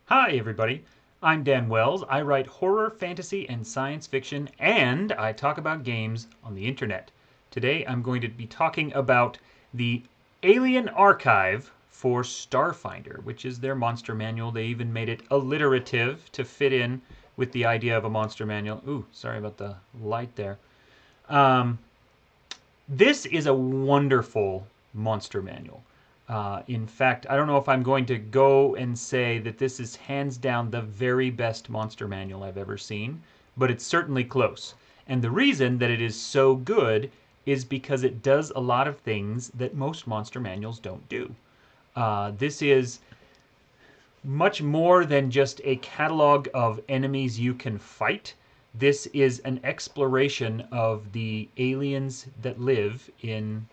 Hi, everybody. I'm Dan Wells. I write horror, fantasy, and science fiction, and I talk about games on the internet. Today, I'm going to be talking about the Alien Archive for Starfinder, which is their monster manual. They even made it alliterative to fit in with the idea of a monster manual. Ooh, sorry about the light there. Um, this is a wonderful monster manual. In fact, I don't know if I'm going to go and say that this is hands down the very best monster manual I've ever seen, but it's certainly close. And the reason that it is so good is because it does a lot of things that most monster manuals don't do. This is much more than just a catalog of enemies you can fight. This is an exploration of the aliens that live in,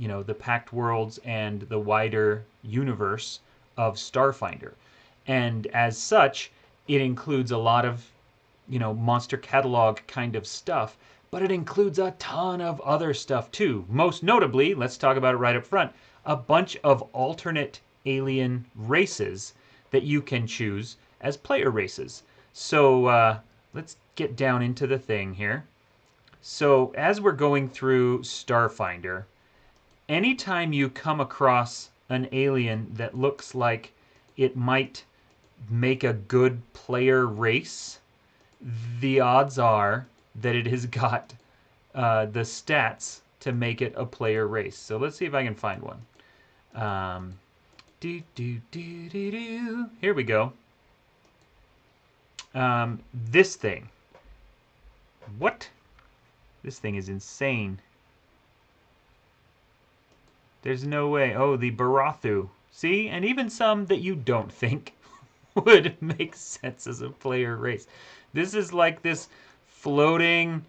the Pact Worlds and the wider universe of Starfinder. And as such, it includes a lot of, monster catalog kind of stuff, but it includes a ton of other stuff too. Most notably, let's talk about it right up front, a bunch of alternate alien races that you can choose as player races. So let's get down into the thing here. So as we're going through Starfinder, anytime you come across an alien that looks like it might make a good player race, the odds are that it has got the stats to make it a player race. So let's see if I can find one. Here we go. This thing. What? This thing is insane. There's no way. Oh, the Barathu. See? And even some that you don't think would make sense as a player race. This is like this floating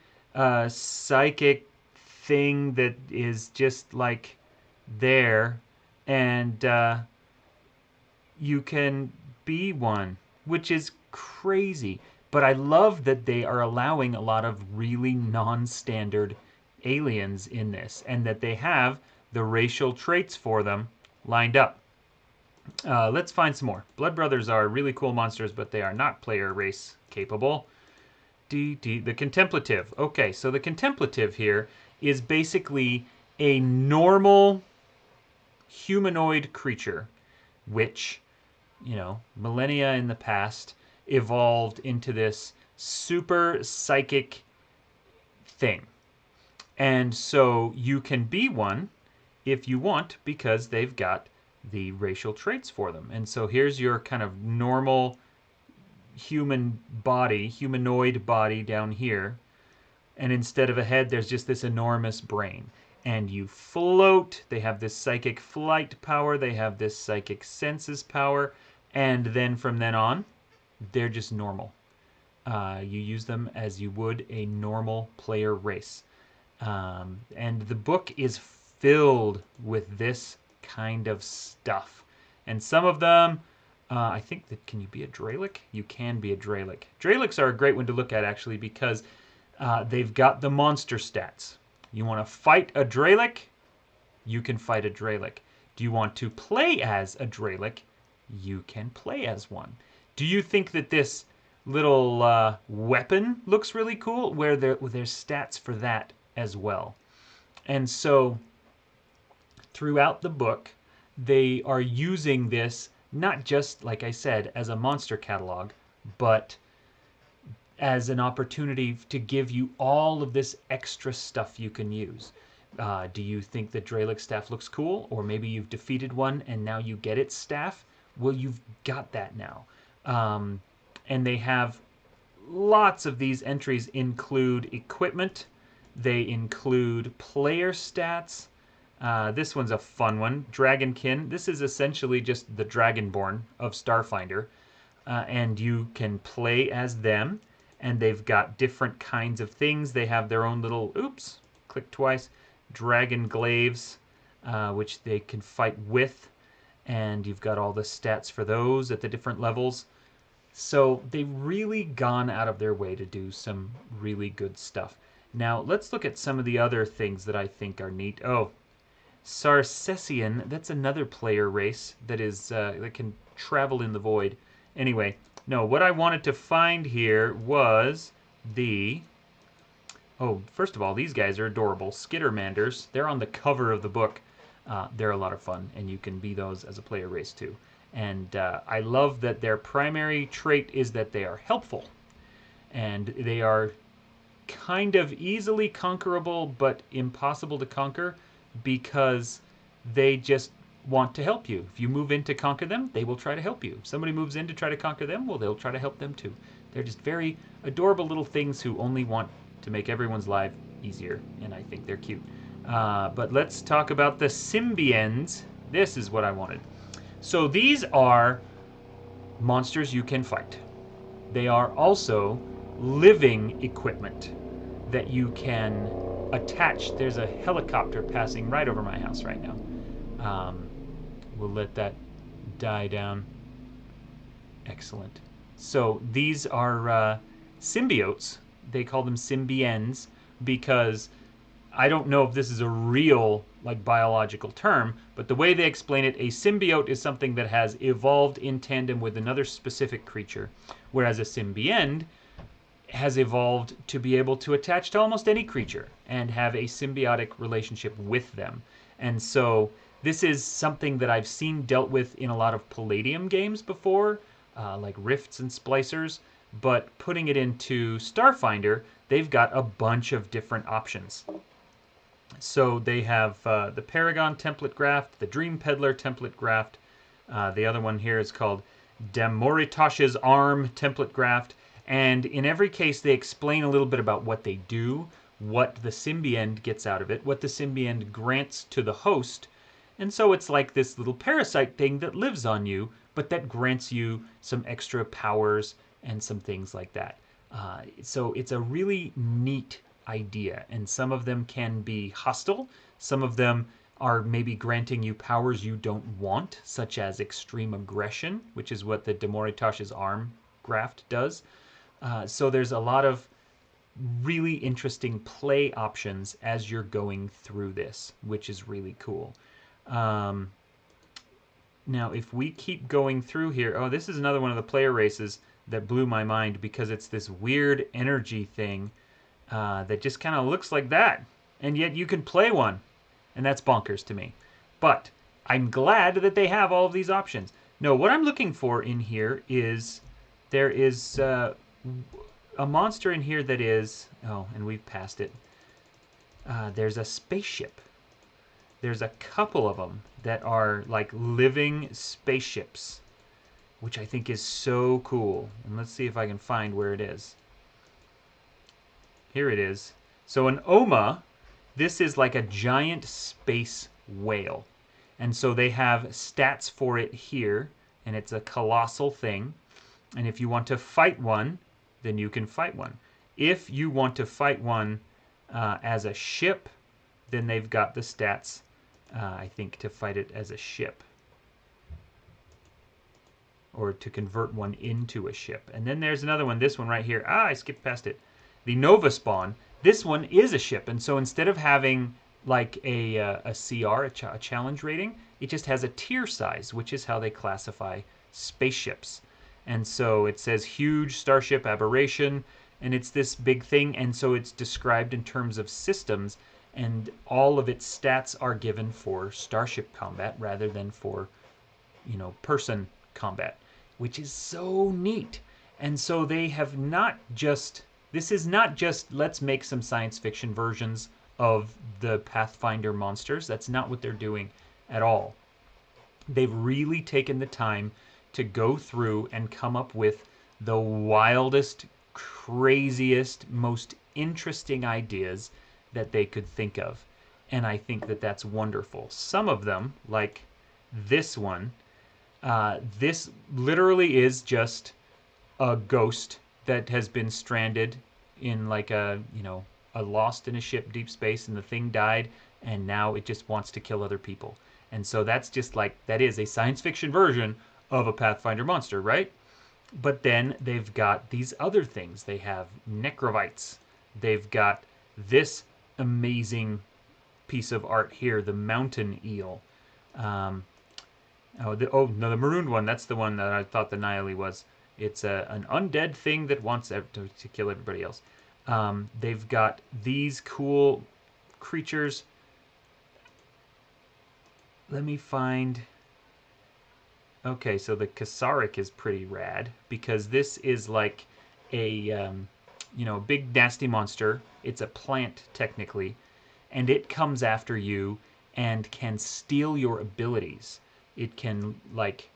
psychic thing that is just like there, and you can be one, which is crazy. But I love that they are allowing a lot of really non-standard aliens in this, and that they have the racial traits for them lined up. Let's find some more. Blood Brothers are really cool monsters, but they are not player race capable. The Contemplative. Okay, so the Contemplative here is basically a normal humanoid creature, which, millennia in the past evolved into this super psychic thing. And so you can be one if you want because they've got the racial traits for them. And so here's your kind of normal humanoid body down here. And instead of a head, there's just this enormous brain. And you float. They have this psychic flight power. They have this psychic senses power. And then from then on, they're just normal. You use them as you would a normal player race. And the book is filled with this kind of stuff. And some of them, I think that, can you be a Dralic? You can be a Dralic. Dralics are a great one to look at, actually, because they've got the monster stats. You want to fight a Dralic? You can fight a Dralic. Do you want to play as a Dralic? You can play as one. Do you think that this little weapon looks really cool? Where there's stats for that as well. And so throughout the book, they are using this not just, like I said, as a monster catalog, but as an opportunity to give you all of this extra stuff you can use. Do you think that Dralic staff looks cool? Or maybe you've defeated one and now you get its staff? Well, you've got that now. And they have lots of these entries include equipment. They include player stats. This one's a fun one. Dragonkin. This is essentially just the Dragonborn of Starfinder. And you can play as them. And they've got different kinds of things. They have their own little, oops, click twice, dragon glaives, which they can fight with. And you've got all the stats for those at the different levels. So they've really gone out of their way to do some really good stuff. Now, let's look at some of the other things that I think are neat. Oh, Sarcessian, that's another player race that is that can travel in the void. Anyway, no, what I wanted to find here was the... Oh, first of all, these guys are adorable. Skittermanders. They're on the cover of the book. They're a lot of fun, and you can be those as a player race too. And I love that their primary trait is that they are helpful. And they are kind of easily conquerable, but impossible to conquer because they just want to help you. If you move in to conquer them, they will try to help you. If somebody moves in to try to conquer them, well, they'll try to help them too. They're just very adorable little things who only want to make everyone's life easier, and I think they're cute. But let's talk about the Symbians. This is what I wanted. So these are monsters you can fight. They are also living equipment that you can attach. There's a helicopter passing right over my house right now. We'll let that die down. Excellent. So these are symbiotes. They call them symbians because I don't know if this is a real like biological term, but the way they explain it, a symbiote is something that has evolved in tandem with another specific creature, whereas a symbiont has evolved to be able to attach to almost any creature and have a symbiotic relationship with them. And so this is something that I've seen dealt with in a lot of Palladium games before, like Rifts and Splicers, but putting it into Starfinder, they've got a bunch of different options. So they have the Paragon template graft, the Dream Peddler template graft. The other one here is called Damoritash's Arm template graft. And in every case, they explain a little bit about what they do, what the symbiont gets out of it, what the symbiont grants to the host. And so it's like this little parasite thing that lives on you, but that grants you some extra powers and some things like that. So it's a really neat idea, and some of them can be hostile. Some of them are maybe granting you powers you don't want, such as extreme aggression, which is what the Damoritash's Arm graft does. So there's a lot of really interesting play options as you're going through this, which is really cool. Now, if we keep going through here, oh, this is another one of the player races that blew my mind because it's this weird energy thing that just kind of looks like that, and yet you can play one, and that's bonkers to me. But I'm glad that they have all of these options. No, what I'm looking for in here is there is a monster in here that is, oh, and we've passed it. There's a spaceship. There's a couple of them that are like living spaceships, which I think is so cool. And let's see if I can find where it is. Here it is. So an Oma, this is like a giant space whale. And so they have stats for it here, and it's a colossal thing. And if you want to fight one, then you can fight one. If you want to fight one as a ship, then they've got the stats, I think, to fight it as a ship. Or to convert one into a ship. And then there's another one, this one right here. Ah, I skipped past it. The Nova Spawn. This one is a ship, and so instead of having like a CR, a challenge rating, it just has a tier size, which is how they classify spaceships. And so it says huge starship aberration, and it's this big thing, and so it's described in terms of systems, and all of its stats are given for starship combat rather than for, you know, person combat, which is so neat. And so they have not just, this is not just let's make some science fiction versions of the Pathfinder monsters. That's not what they're doing at all. They've really taken the time to go through and come up with the wildest, craziest, most interesting ideas that they could think of. And I think that that's wonderful. Some of them, like this one, this literally is just a ghost that has been stranded in like a, you know, a lost in a ship deep space, and the thing died, and now it just wants to kill other people. And so that's just like, that is a science fiction version of a Pathfinder monster, right? But then they've got these other things. They have necrovites. They've got this amazing piece of art here, the mountain eel. Oh no, the marooned one. That's the one that I thought the Nihili was. It's an undead thing that wants to kill everybody else. They've got these cool creatures. Let me find. Okay, so the Kasaric is pretty rad because this is like a big nasty monster. It's a plant technically, and it comes after you and can steal your abilities. It can like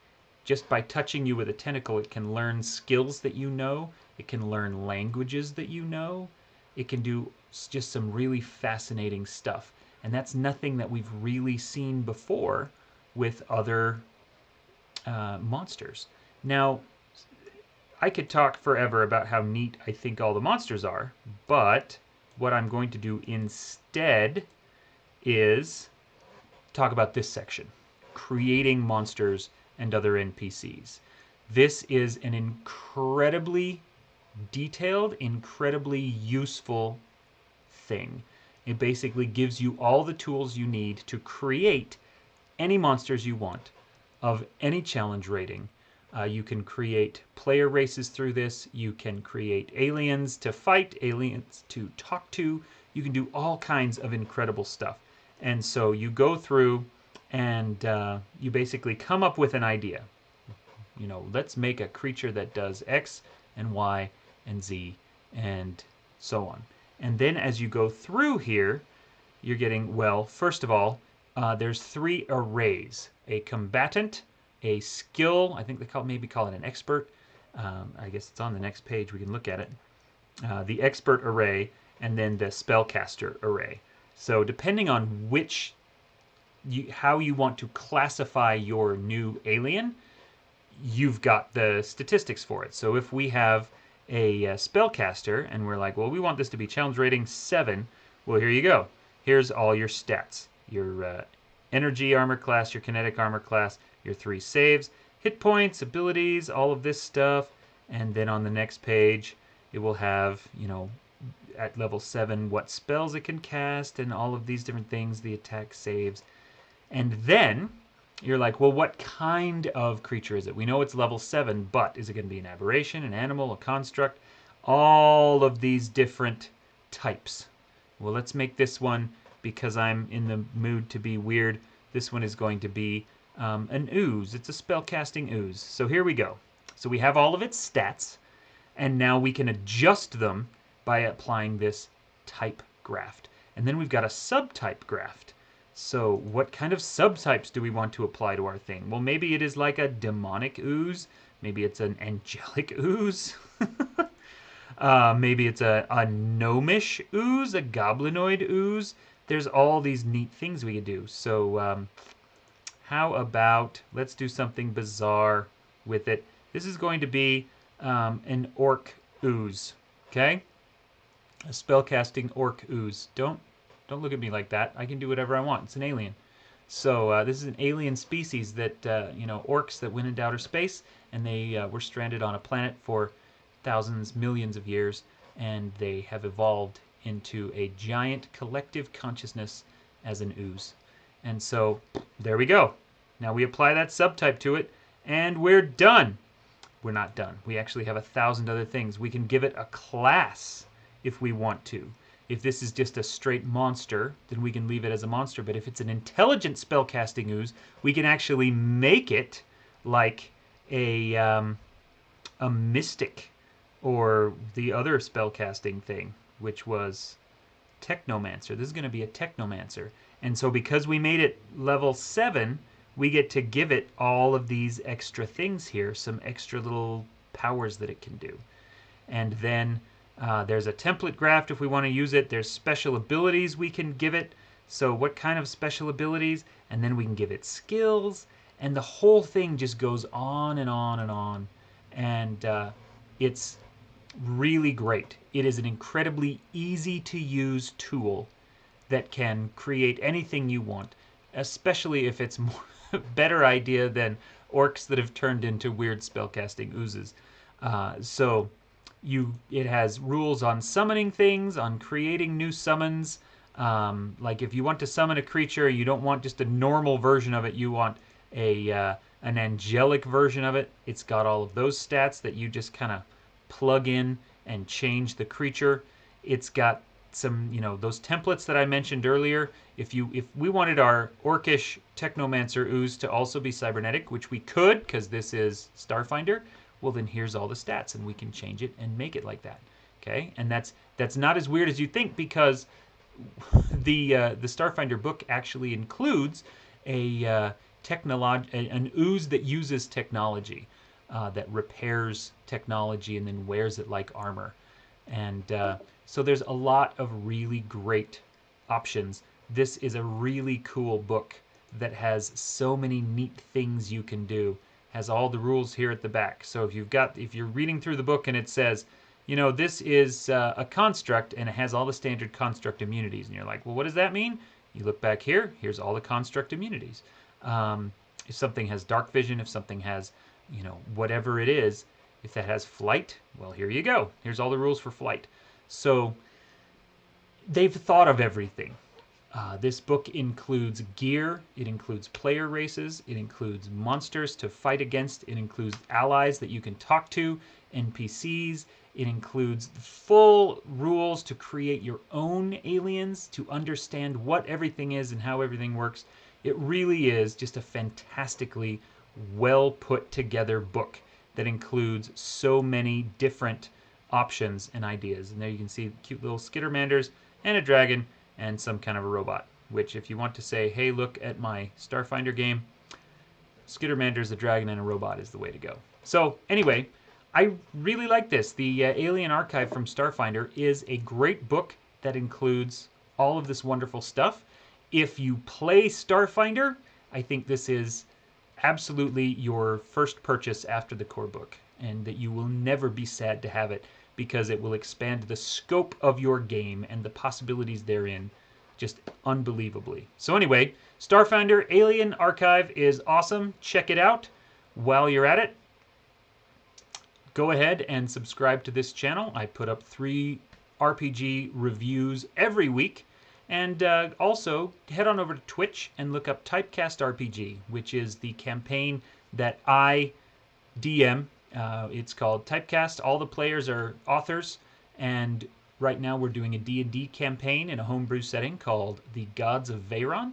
just by touching you with a tentacle, it can learn skills that you know. It can learn languages that you know. It can do just some really fascinating stuff. And that's nothing that we've really seen before with other monsters. Now, I could talk forever about how neat I think all the monsters are, but what I'm going to do instead is talk about this section, creating monsters and other NPCs. This is an incredibly detailed, incredibly useful thing. It basically gives you all the tools you need to create any monsters you want of any challenge rating. You can create player races through this. You can create aliens to fight, aliens to talk to. You can do all kinds of incredible stuff. And so you go through and you basically come up with an idea. Let's make a creature that does X and Y and Z and so on. And then as you go through here, you're getting, well, first of all, there's 3 arrays: a combatant, a skill, I think they maybe call it an expert. I guess it's on the next page, we can look at it. The expert array, and then the spellcaster array. So depending on how you want to classify your new alien, you've got the statistics for it. So if we have a spellcaster and we're like, well, we want this to be challenge rating 7, well, here you go. Here's all your stats: your energy armor class, your kinetic armor class, your 3 saves, hit points, abilities, all of this stuff. And then on the next page, it will have, at level 7, what spells it can cast and all of these different things, the attack saves. And then you're like, well, what kind of creature is it? We know it's level 7, but is it going to be an aberration, an animal, a construct? All of these different types. Well, let's make this one, because I'm in the mood to be weird, this one is going to be an ooze. It's a spellcasting ooze. So here we go. So we have all of its stats, and now we can adjust them by applying this type graft. And then we've got a subtype graft. So what kind of subtypes do we want to apply to our thing? Well, maybe it is like a demonic ooze. Maybe it's an angelic ooze. Maybe it's a gnomish ooze, a goblinoid ooze. There's all these neat things we could do. So how about, let's do something bizarre with it. This is going to be an orc ooze, okay? A spellcasting orc ooze. Don't look at me like that. I can do whatever I want. It's an alien. So this is an alien species that, orcs that went into outer space, and they were stranded on a planet for thousands, millions of years, and they have evolved into a giant collective consciousness as an ooze. And so there we go. Now we apply that subtype to it, and we're done. We're not done. We actually have 1,000 other things. We can give it a class if we want to. If this is just a straight monster, then we can leave it as a monster. But if it's an intelligent spellcasting ooze, we can actually make it like a mystic, or the other spellcasting thing, which was Technomancer. This is going to be a Technomancer. And so because we made it level 7, we get to give it all of these extra things here, some extra little powers that it can do. And then there's a template graft if we want to use it. There's special abilities we can give it. So what kind of special abilities? And then we can give it skills. And the whole thing just goes on and on and on. And it's really great. It is an incredibly easy to use tool that can create anything you want, especially if it's more better idea than orcs that have turned into weird spellcasting oozes. So it has rules on summoning things, on creating new summons. Like if you want to summon a creature, you don't want just a normal version of it. You want a an angelic version of it. It's got all of those stats that you just kind of plug in and change the creature. It's got some, those templates that I mentioned earlier. If we wanted our Orcish Technomancer ooze to also be cybernetic, which we could because this is Starfinder, well then here's all the stats and we can change it and make it like that. Okay, and that's not as weird as you think because the Starfinder book actually includes an ooze that uses technology, that repairs technology and then wears it like armor. And so there's a lot of really great options. This is a really cool book that has so many neat things you can do. Has all the rules here at the back. So if you're reading through the book and it says, this is a construct and it has all the standard construct immunities, and you're like, well, what does that mean? You look back here. Here's all the construct immunities. If something has dark vision, if something has, whatever it is, if that has flight, well, here you go. Here's all the rules for flight. So they've thought of everything. This book includes gear, it includes player races, it includes monsters to fight against, it includes allies that you can talk to, NPCs, it includes full rules to create your own aliens, to understand what everything is and how everything works. It really is just a fantastically well put together book that includes so many different options and ideas. And there you can see cute little skittermanders and a dragon and some kind of a robot, which if you want to say, hey, look at my Starfinder game, skittermanders, a dragon, and a robot is the way to go. So anyway, I really like this. The Alien Archive from Starfinder is a great book that includes all of this wonderful stuff. If you play Starfinder, I think this is absolutely your first purchase after the core book, and that you will never be sad to have it because it will expand the scope of your game and the possibilities therein just unbelievably. So anyway, Starfinder Alien Archive is awesome. Check it out. While you're at it, go ahead and subscribe to this channel. I put up 3 RPG reviews every week. And also, head on over to Twitch and look up Typecast RPG, which is the campaign that I DM. It's called Typecast. All the players are authors, and right now we're doing a D&D campaign in a homebrew setting called The Gods of Veyron.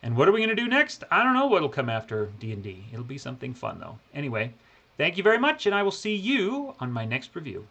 And what are we going to do next? I don't know what'll come after D&D. It'll be something fun, though. Anyway, thank you very much, and I will see you on my next review.